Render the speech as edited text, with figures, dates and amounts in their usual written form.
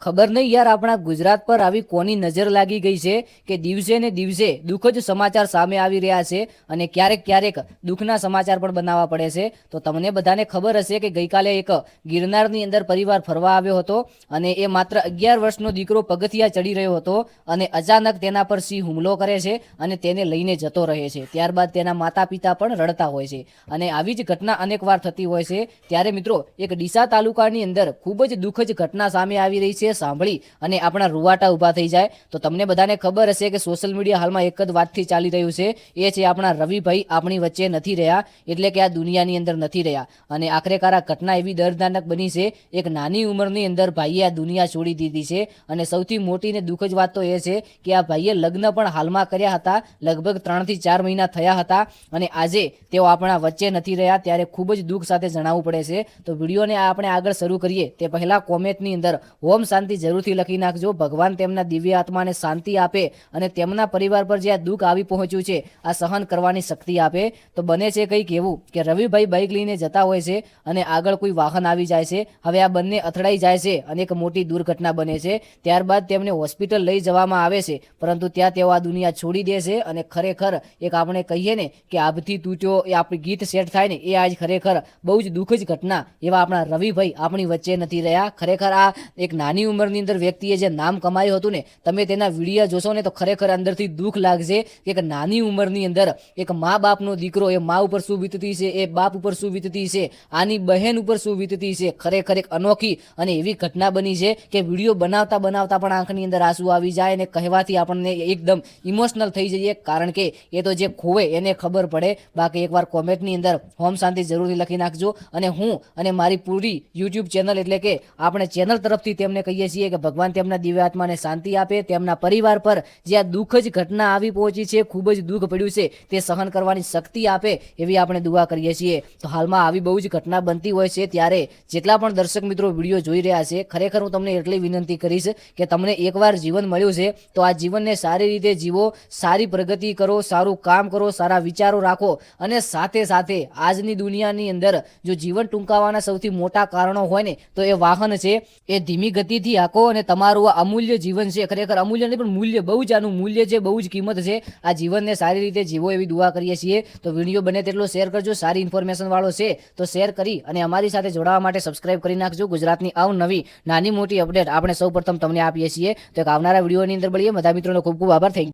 ખબર નહીં યાર આપણા ગુજરાત પર આવી કોની નજર લાગી ગઈ છે કે દિવસે ને દિવસે દુઃખ જ સમાચાર સામે આવી રહ્યા છે અને ક્યારેક ક્યારેક દુઃખના સમાચાર પણ બનાવવા પડે છે। તો તમને બધાને ખબર હશે કે ગઈકાલે એક ગિરનારની અંદર પરિવાર ફરવા આવ્યો હતો અને એ માત્ર 11 વર્ષનો દીકરો પગથિયા ચડી રહ્યો હતો અને અચાનક તેના પર સિંહ હુમલો કરે છે અને તેને લઈને જતો રહે છે। ત્યારબાદ તેના માતા પિતા પણ રડતા હોય છે અને આવી જ ઘટના અનેક વાર થતી હોય છે। ત્યારે મિત્રો એક ડીસા તાલુકાની અંદર ખૂબ જ દુઃખદ ઘટના સામે આવી રહી છે। સાંભળી અને આપણા રૂવાટા ઊભા થઈ જાય। તો તમને બધાને ખબર હશે કે સોશિયલ મીડિયા હાલમાં એક જ વાતથી ચાલી રહ્યું છે, એ છે આપણા રવિભાઈ આપણી વચ્ચે નથી રહ્યા, એટલે કે આ દુનિયાની અંદર નથી રહ્યા। અને આખરેકાર આ ઘટના એવી દર્દનાક બની છે, એક નાની ઉંમરની અંદર ભાઈએ આ દુનિયા છોડી દીધી છે અને સૌથી મોટી ને દુઃખદ વાત તો એ છે કે આ ભાઈએ લગ્ન પણ હાલમાં કર્યા હતા, લગભગ 3 થી 4 મહિના થયા હતા અને આજે તેઓ આપણા વચ્ચે નથી રહ્યા। ત્યારે ખૂબ જ દુઃખ સાથે જણાવવું પડે છે। તો વિડીયોને આપણે આગળ શરૂ કરીએ તે પહેલા કોમેન્ટની અંદર ઓમ શાંતિ જરૂરથી લખી નાખજો। ભગવાન તેમના દિવ્ય આત્માને શાંતિ આપે અને તેમના પરિવાર પર જે આ દુઃખ આવી પહોંચ્યું છે આ સહન કરવાની શક્તિ આપે। તો બને છે કંઈક એવું કે રવિભાઈ બાઇક લઈને જતા હોય છે અને આગળ કોઈ વાહન આવી જાય છે। હવે આ બંને અથડાઈ જાય છે અને એક મોટી દુર્ઘટના બને છે। ત્યારબાદ તેમને હોસ્પિટલ લઈ જવામાં આવે છે, પરંતુ ત્યાં તેઓ આ દુનિયા છોડી દે છે અને ખરેખર એક આપણે કહીએ ને કે આભથી તૂટ્યો એ આપણી ગીત સેટ થાય ને, એ આજ ખરેખર બહુ જ દુઃખદ ઘટના એવા આપણા રવિભાઈ આપણી વચ્ચે નથી રહ્યા। ખરેખર આ એક નાની ઉંમરની અંદર વ્યક્તિએ જે નામ કમાયું હતું ને, તમે તેના વિડીયો જોશો ને તો ખરેખર અંદરથી દુઃખ લાગશે કે એક નાની ઉંમરની અંદર એક મા બાપનો દીકરો, એ મા ઉપર શું વીતતી છે, એ બાપ ઉપર શું વીતતી છે, આની બહેન ઉપર શું વીતતી છે। ખરેખર એક અનોખી અને એવી ઘટના બની છે કે વિડીયો બનાવતા બનાવતા પણ આંખની અંદર આંસુ આવી જાય અને કહેવાથી આપણને એકદમ ઇમોશનલ થઈ જઈએ, કારણ કે એ તો જે ખોવે એને ખબર પડે। બાકી એકવાર કોમેન્ટની અંદર હોમ શાંતિ જરૂરથી લખી નાખજો અને હું અને મારી પૂરી યુટ્યુબ ચેનલ એટલે કે આપણે ચેનલ તરફથી તેમને કહીએ છીએ કે ભગવાન તેમના દિવ્ય આત્માને શાંતિ આપે, તેમના પરિવાર પર જે આ દુઃખ જ ઘટના આવી પહોંચી છે, ખૂબ જ દુઃખ પડ્યું છે, તે સહન કરવાની શક્તિ આપે એવી આપણે દુઆ કરીએ છીએ। તો હાલમાં આવી બહુ જ ઘટના બનતી હોય છે, ત્યારે જેટલા પણ દર્શક મિત્રો વિડીયો જોઈ રહ્યા છે, ખરેખર હું તમને એટલી વિનંતી કરીશ કે તમને એકવાર જીવન મળ્યું છે તો આ જીવનને સારી રીતે જીવો, સારી પ્રગતિ કરો, સારું કામ કરો, સારા વિચારો રાખો અને સાથે સાથે આજની દુનિયાની અંદર જો જીવન ટૂંકાવાના સૌથી મોટા કારણો હોય ને તો એ વાહન છે, એ ધીમી ગતિથી હાંકો અને તમારું આ અમૂલ્ય જીવન છે, ખરેખર અમૂલ્ય નહીં પણ મૂલ્ય, બહુ જ આનું મૂલ્ય છે, બહુ જ કિંમત છે, આ જીવનને સારી રીતે જીવો એવી દુઆ કરીએ છીએ। તો વિડીયો બને તેટલો શેર કરજો, સારી ઇન્ફોર્મેશન વાળો છે તો શેર કરી અને અમારી સાથે જોડાવા માટે સબસ્ક્રાઇબ કરી નાખજો। ગુજરાતની અવનવી નાની મોટી અપડેટ આપણે સૌ પ્રથમ તમને આપીએ છીએ। તો એક આવનારા વિડીયોની અંદર મળીએ। બધા મિત્રોનો ખૂબ ખૂબ આભાર, થેન્ક યુ।